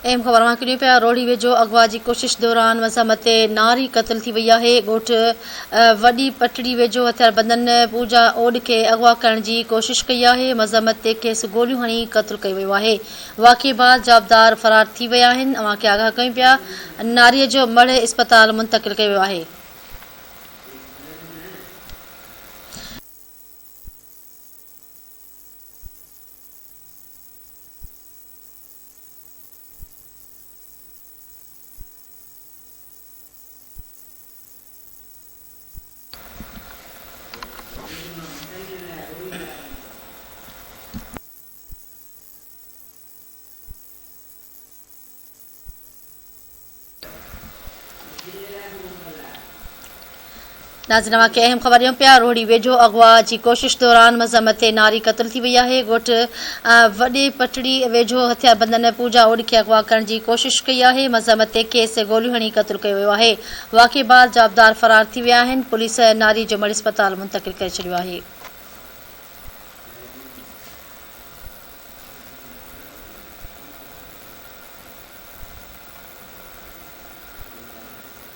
अहम ख़बर मां पिया रोड़ी वेझो अगवा की कोशिश दौरान मज़ामत नारी क़त्ल थी वई आहे। ॻोठ वॾी पटड़ी वेझो हथियारबंदन पूजा ओड के अगवा करण की कोशिश कई आहे। मज़ामत खेसि गोलियूं हणी क़त्ल कयो वियो आहे। वाक़े बाद जवाबदार फ़रार थी विया आहिनि। अव्हांखे आगाह कयूं पिया नारीअ जो मढ़ इस्पताल मुंतक़िल कयो वियो आहे। नाज़रीन अव्हांखे अहम ख़बर ॾियूं पिया रोड़ी वेझो अगवा की कोशिश दौरान मज़ामत नारी क़त्ल थी वई आहे। ॻोठ वॾी पटड़ी वेझो हथियारबंदन पूजा ओड खे अगवा करण की कोशिश कई आहे। मज़ामत खेसि गोलियूं हणी क़त्ल कयो वियो आहे। वाक़े बाद जवाबदार फ़रार थी विया आहिनि। पुलिस नारी जो मढ़ इस्पताल मुंतक़िल करे छॾियो आहे।